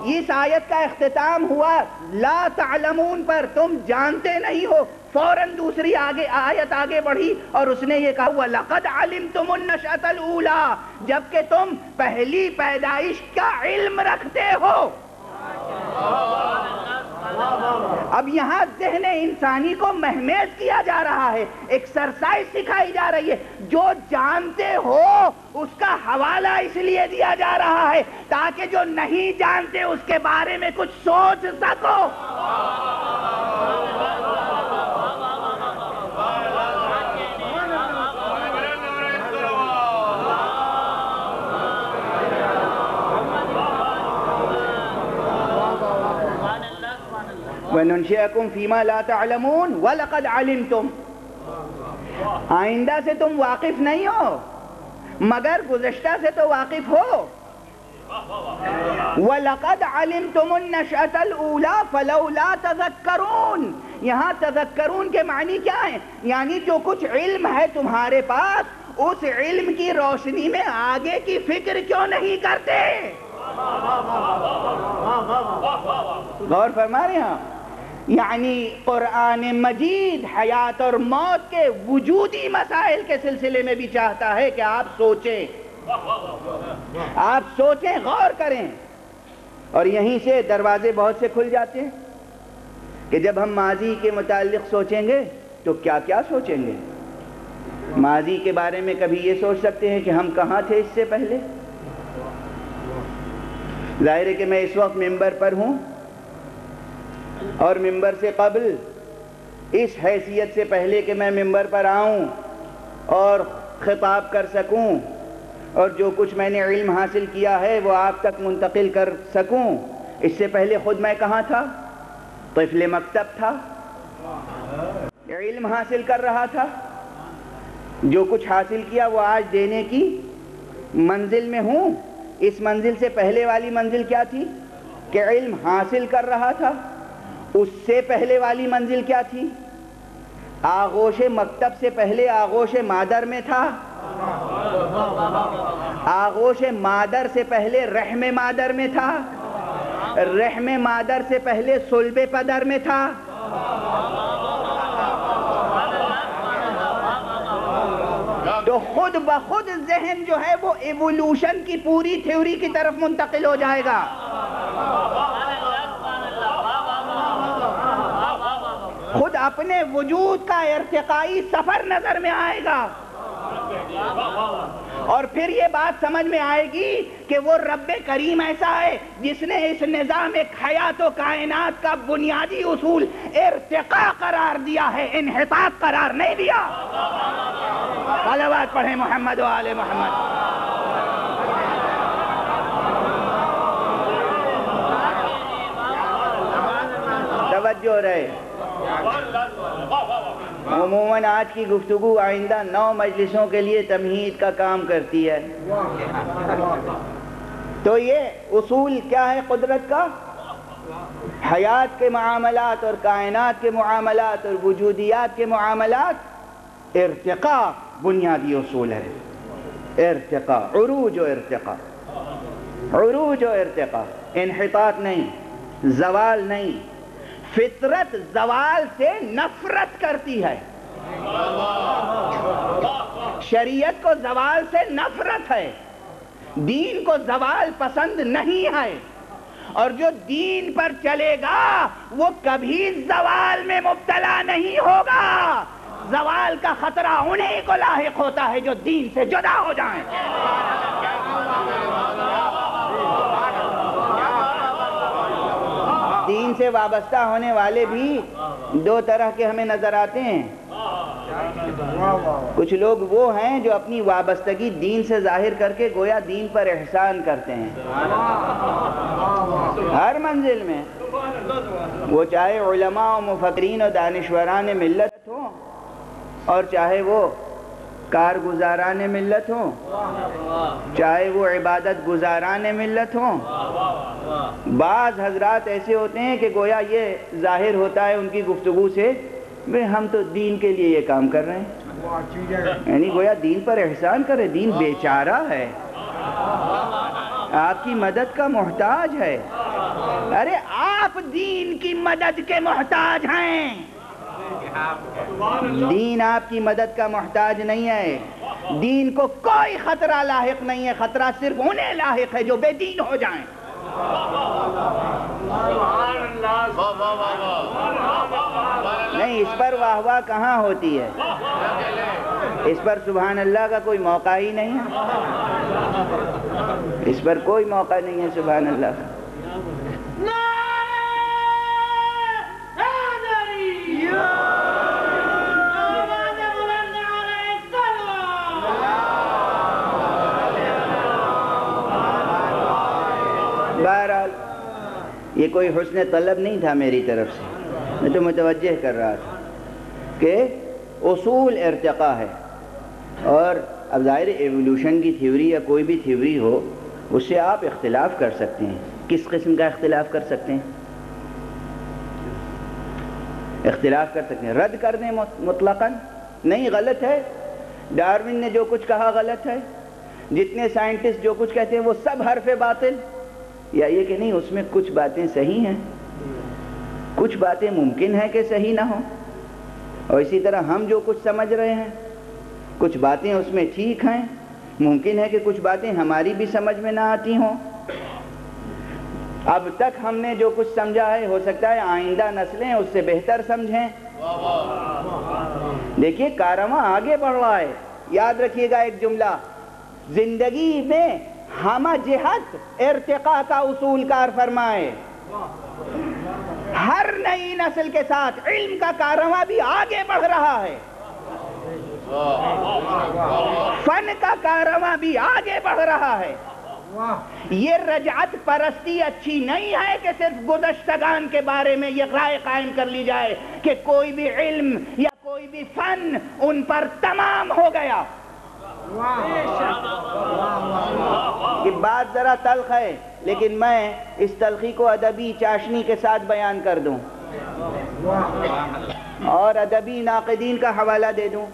اس آیت کا اختتام ہوا لا تعلمون پر، تم جانتے نہیں ہو، فوراً دوسری آیت آگے بڑھی اور اس نے یہ کہا وَلَقَدْ عَلِمْتُمُ النَّشْأَةَ الْأُولَىٰ، جبکہ تم پہلی پیدائش کا علم رکھتے ہو۔ اب یہاں ذہن انسانی کو مہمیز کیا جا رہا ہے، ایکسرسائز سکھائی جا رہی ہے۔ جو جانتے ہو اس کا حوالہ اس لیے دیا جا رہا ہے تاکہ جو نہیں جانتے اس کے بارے میں کچھ سوچ سکو۔ وَنُنْشِئَكُمْ فِي مَا لَا تَعْلَمُونَ وَلَقَدْ عَلِمْتُمْ، آئندہ سے تم واقف نہیں ہو مگر گزشتہ سے تو واقف ہو۔ وَلَقَدْ عَلِمْتُمُ النَّشْأَةَ الْأُولَىٰ فَلَوْلَا تَذَكَّرُونَ، یہاں تذکرون کے معنی کیا ہے؟ یعنی جو کچھ علم ہے تمہارے پاس اس علم کی روشنی میں آگے کی فکر کیوں نہیں کرتے؟ غور فرما رہے ہیں؟ یعنی قرآن مجید حیات اور موت کے وجودی مسائل کے سلسلے میں بھی چاہتا ہے کہ آپ سوچیں، غور کریں۔ اور یہیں سے دروازے بہت سے کھل جاتے ہیں کہ جب ہم ماضی کے متعلق سوچیں گے تو کیا کیا سوچیں گے۔ ماضی کے بارے میں کبھی یہ سوچ سکتے ہیں کہ ہم کہاں تھے اس سے پہلے۔ ظاہر ہے کہ میں اس وقت ممبر پر ہوں اور ممبر سے قبل اس حیثیت سے پہلے کہ میں ممبر پر آؤں اور خطاب کر سکوں اور جو کچھ میں نے علم حاصل کیا ہے وہ آپ تک منتقل کر سکوں، اس سے پہلے خود میں کہاں تھا؟ طفل مکتب تھا، علم حاصل کر رہا تھا۔ جو کچھ حاصل کیا وہ آج دینے کی منزل میں ہوں۔ اس منزل سے پہلے والی منزل کیا تھی؟ کہ علم حاصل کر رہا تھا۔ اس سے پہلے والی منزل کیا تھی؟ آغوش مکتب سے پہلے آغوش مادر میں تھا۔ آغوش مادر سے پہلے رحم مادر میں تھا۔ رحم مادر سے پہلے صلب پدر میں تھا۔ تو خود بخود ذہن جو ہے وہ ایوولوشن کی پوری تھیوری کی طرف منتقل ہو جائے گا۔ خود اپنے وجود کا ارتقائی سفر نظر میں آئے گا اور پھر یہ بات سمجھ میں آئے گی کہ وہ رب کریم ایسا ہے جس نے اس نظام حیات و کائنات کا بنیادی اصول ارتقاء قرار دیا ہے، انحطاط قرار نہیں دیا۔ صلوات پڑھیں محمد و آل محمد۔ توجہ رہے۔ عموماً آج کی گفتگو آئندہ 9 مجلسوں کے لیے تمہید کا کام کرتی ہے۔ تو یہ اصول کیا ہے قدرت کا؟ حیات کے معاملات اور کائنات کے معاملات اور وجودیات کے معاملات ارتقاء بنیادی اصول ہے۔ ارتقاء، عروج و ارتقاء، عروج و ارتقاء، انحطاط نہیں، زوال نہیں۔ فطرت زوال سے نفرت کرتی ہے، شریعت کو زوال سے نفرت ہے، دین کو زوال پسند نہیں ہے، اور جو دین پر چلے گا وہ کبھی زوال میں مبتلا نہیں ہوگا۔ زوال کا خطرہ انہیں کو لاحق ہوتا ہے جو دین سے جدا ہو جائیں۔ دین سے وابستہ ہونے والے بھی 2 طرح کے ہمیں نظر آتے ہیں۔ کچھ لوگ وہ ہیں جو اپنی وابستگی دین سے ظاہر کر کے گویا دین پر احسان کرتے ہیں ہر منزل میں، وہ چاہے علماء و مفکرین و دانشوران ملت ہوں اور چاہے وہ کارگزاران ملت ہوں، چاہے وہ عبادت گزاران ملت ہوں۔ بعض حضرات ایسے ہوتے ہیں کہ گویا یہ ظاہر ہوتا ہے ان کی گفتگو سے کہ ہم تو دین کے لیے یہ کام کر رہے ہیں، یعنی گویا دین پر احسان کرے، دین بیچارہ ہے۔ آپ کی مدد کا محتاج ہے. ارے آپ دین کی مدد کے محتاج ہیں. دین آپ کی مدد کا محتاج نہیں ہے. دین کو کوئی خطرہ لاحق نہیں ہے. خطرہ صرف انہیں لاحق ہے جو بے دین ہو جائیں. نہیں، اس پر واہ واہ کہاں ہوتی ہے؟ اس پر سبحان اللہ کا کوئی موقع ہی نہیں ہے. اس پر کوئی موقع نہیں ہے سبحان اللہ کا. بہرحال یہ کوئی حسن طلب نہیں تھا میری طرف سے، میں تو متوجہ کر رہا تھا کہ اصول ارتقاء ہے. اور اب ظاہر ایوولوشن کی تھیوری یا کوئی بھی تھیوری ہو اس سے آپ اختلاف کر سکتے ہیں. کس قسم کا اختلاف کر سکتے ہیں؟ اختلاف کر سکتے ہیں. رد کر دیں مطلقاً نہیں، غلط ہے. ڈارون نے جو کچھ کہا غلط ہے. جتنے سائنٹسٹ جو کچھ کہتے ہیں وہ سب حرف باطل. یا یہ کہ نہیں اس میں کچھ باتیں صحیح ہیں، کچھ باتیں ممکن ہے کہ صحیح نہ ہوں. اور اسی طرح ہم جو کچھ سمجھ رہے ہیں کچھ باتیں اس میں ٹھیک ہیں، ممکن ہے کہ کچھ باتیں ہماری بھی سمجھ میں نہ آتی ہوں. اب تک ہم نے جو کچھ سمجھا ہے ہو سکتا ہے آئندہ نسلیں اس سے بہتر سمجھیں. دیکھیے کارواں آگے بڑھ رہا ہے. یاد رکھیے گا ایک جملہ، زندگی میں ہمہ جہت ارتقاء کا اصول کار فرمائے. ہر نئی نسل کے ساتھ علم کا کارواں بھی آگے بڑھ رہا ہے. فن کا کارواں بھی آگے بڑھ رہا ہے. یہ رجعت پرستی اچھی نہیں ہے کہ صرف گزشتگان کے بارے میں یہ رائے قائم کر لی جائے کہ کوئی بھی علم یا کوئی بھی فن ان پر تمام ہو گیا. یہ بات ذرا تلخ ہے لیکن میں اس تلخی کو ادبی چاشنی کے ساتھ بیان کر دوں اور ادبی ناقدین کا حوالہ دے دوں.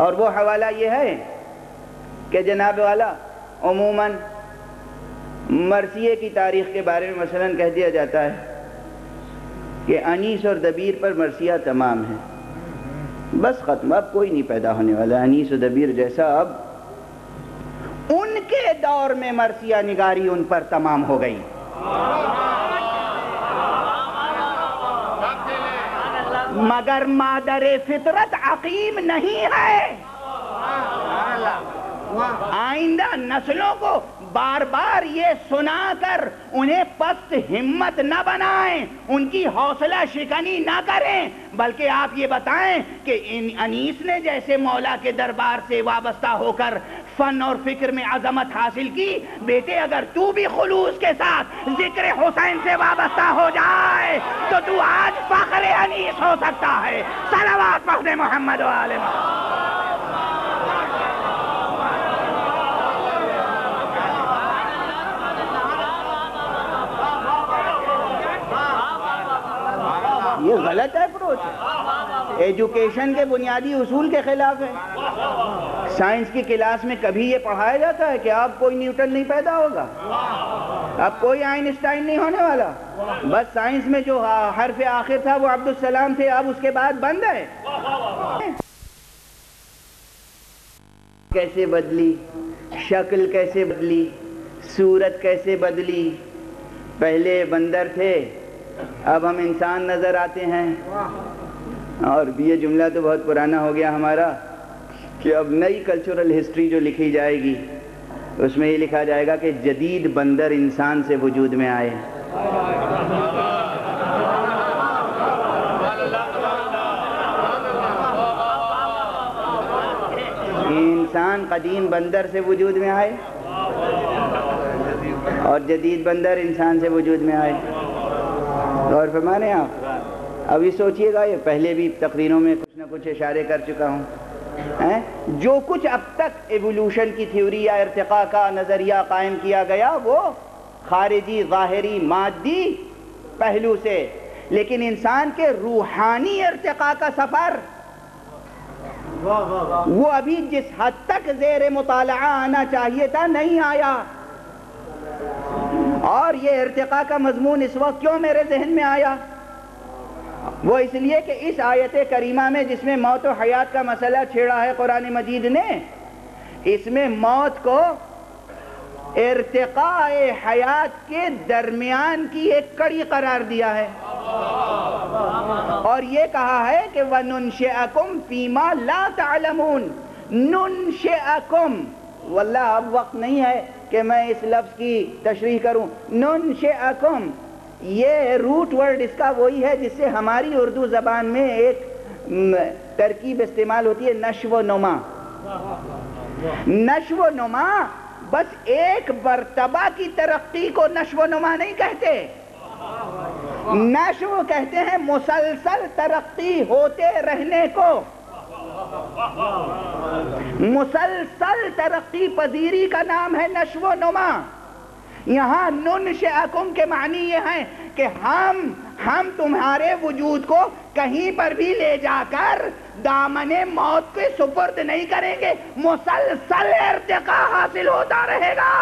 اور وہ حوالہ یہ ہے کہ جناب والا عموماً مرثیے کی تاریخ کے بارے میں مثلا کہہ دیا جاتا ہے کہ انیس اور دبیر پر مرثیہ تمام ہے. بس ختم، اب کوئی نہیں پیدا ہونے والا انیس و دبیر جیسا. اب ان کے دور میں مرثیہ نگاری ان پر تمام ہو گئی. مگر مادر فطرت عقیم نہیں ہے. آئندہ نسلوں کو بار بار یہ سنا کر انہیں پست ہمت نہ بنائیں، ان کی حوصلہ شکنی نہ کریں، بلکہ آپ یہ بتائیں کہ ان انیس نے جیسے مولا کے دربار سے وابستہ ہو کر فن اور فکر میں عظمت حاصل کی، بیٹے اگر تو بھی خلوص کے ساتھ ذکر حسین سے وابستہ ہو جائے تو تو آج فخر انیس ہو سکتا ہے. صلوات پڑھ دے محمد و آل محمد. یہ غلط اپروچ ہے، ایجوکیشن کے بنیادی اصول کے خلاف ہے. سائنس کی کلاس میں کبھی یہ پڑھایا جاتا ہے کہ اب کوئی نیوٹن نہیں پیدا ہوگا، اب کوئی آئنسٹائن نہیں ہونے والا. بس سائنس میں جو حرف آخر تھا وہ عبدالسلام تھے، اب اس کے بعد بند ہے. کیسے بدلی، شکل کیسے بدلی، صورت کیسے بدلی. پہلے بندر تھے اب ہم انسان نظر آتے ہیں. اور یہ جملہ تو بہت پرانا ہو گیا ہمارا کہ اب نئی کلچرل ہسٹری جو لکھی جائے گی اس میں یہ لکھا جائے گا کہ جدید بندر انسان سے وجود میں آئے. انسان قدیم بندر سے وجود میں آئے اور جدید بندر انسان سے وجود میں آئے. غور فرمانے آپ. ابھی سوچئے گا، یہ پہلے بھی تقریروں میں کچھ نہ کچھ اشارے کر چکا ہوں، جو کچھ اب تک ایوولوشن کی تھیوری یا ارتقاء کا نظریہ قائم کیا گیا وہ خارجی ظاہری مادی پہلو سے، لیکن انسان کے روحانی ارتقاء کا سفر وہ ابھی جس حد تک زیر مطالعہ آنا چاہیے تھا نہیں آیا. اور یہ ارتقاء کا مضمون اس وقت کیوں میرے ذہن میں آیا؟ وہ اس لیے کہ اس آیت کریمہ میں جس میں موت و حیات کا مسئلہ چھیڑا ہے قرآن مجید نے، اس میں موت کو ارتقاء حیات کے درمیان کی ایک کڑی قرار دیا ہے، اور یہ کہا ہے کہ وَنُنْشِئَكُمْ فِي مَا لَا تَعْلَمُونَ۔ نُنْشِئَكُمْ، واللہ اب وقت نہیں ہے کہ میں اس لفظ کی تشریح کروں۔ نُنْشِئَكُمْ، یہ روٹ ورڈ اس کا وہی ہے جس سے ہماری اردو زبان میں ایک ترکیب استعمال ہوتی ہے، نشو و نما۔ نشو و نما بس ایک مرتبہ کی ترقی کو نشو و نما نہیں کہتے، نشو کہتے ہیں مسلسل ترقی ہوتے رہنے کو، مسلسل ترقی پذیری کا نام ہے نشو و نما۔ یہاں ننشئکم کے معنی یہ ہیں کہ ہم تمہارے وجود کو کہیں پر بھی لے جا کر دامن موت کے سپرد نہیں کریں گے، مسلسل ارتقاء حاصل ہوتا رہے گا،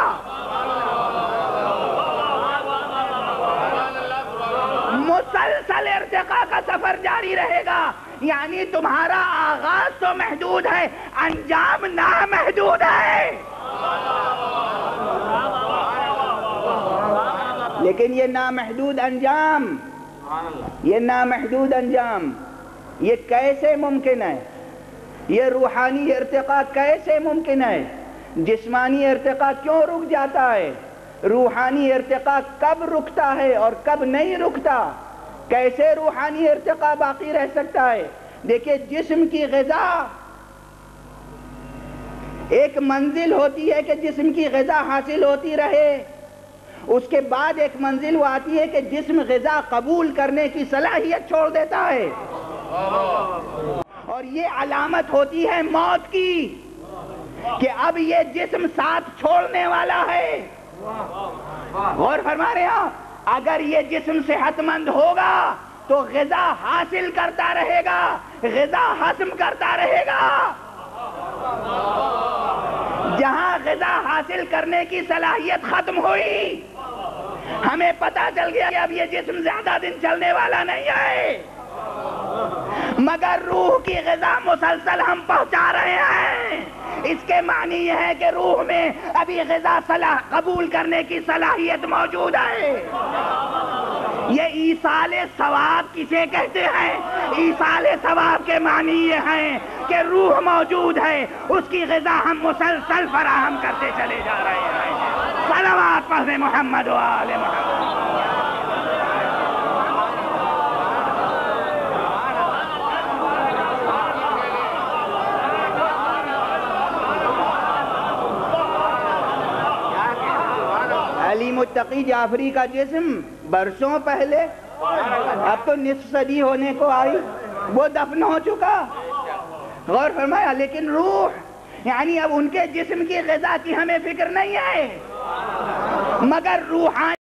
مسلسل ارتقاء کا سفر جاری رہے گا۔ یعنی تمہارا آغاز تو محدود ہے، انجام نامحدود ہے، لیکن یہ نامحدود انجام، یہ نامحدود انجام یہ کیسے ممکن ہے؟ یہ روحانی ارتقاء کیسے ممکن ہے؟ جسمانی ارتقاء کیوں رک جاتا ہے؟ روحانی ارتقاء کب رکتا ہے اور کب نہیں رکتا؟ کیسے روحانی ارتقاء باقی رہ سکتا ہے؟ دیکھیں، جسم کی غذا ایک منزل ہوتی ہے کہ جسم کی غذا حاصل ہوتی رہے، اس کے بعد ایک منزل وہ آتی ہے کہ جسم غذا قبول کرنے کی صلاحیت چھوڑ دیتا ہے، اور یہ علامت ہوتی ہے موت کی کہ اب یہ جسم ساتھ چھوڑنے والا ہے۔ غور فرما رہے ہیں، اگر یہ جسم صحت مند ہوگا تو غذا حاصل کرتا رہے گا، غذا ہضم کرتا رہے گا۔ جہاں غذا حاصل کرنے کی صلاحیت ختم ہوئی، ہمیں پتا چل گیا کہ اب یہ جسم زیادہ دن چلنے والا نہیں ہے، مگر روح کی غذا مسلسل ہم پہنچا رہے ہیں۔ اس کے معنی یہ ہے کہ روح میں ابھی غذا قبول کرنے کی صلاحیت موجود ہے۔ یہ ایصال ثواب کسے کہتے ہیں؟ ایصال ثواب کے معنی یہ ہیں کہ روح موجود ہے، اس کی غذا ہم مسلسل فراہم کرتے چلے جا رہے ہیں۔ صلوات پڑھیں محمد و آل محمد۔ علی متقی جعفری کا جسم برسوں پہلے، اب تو نصف صدی ہونے کو آئی، وہ دفن ہو چکا، غور فرمایا، لیکن روح، یعنی اب ان کے جسم کی غذا کی ہمیں فکر نہیں ہے، مگر روحانی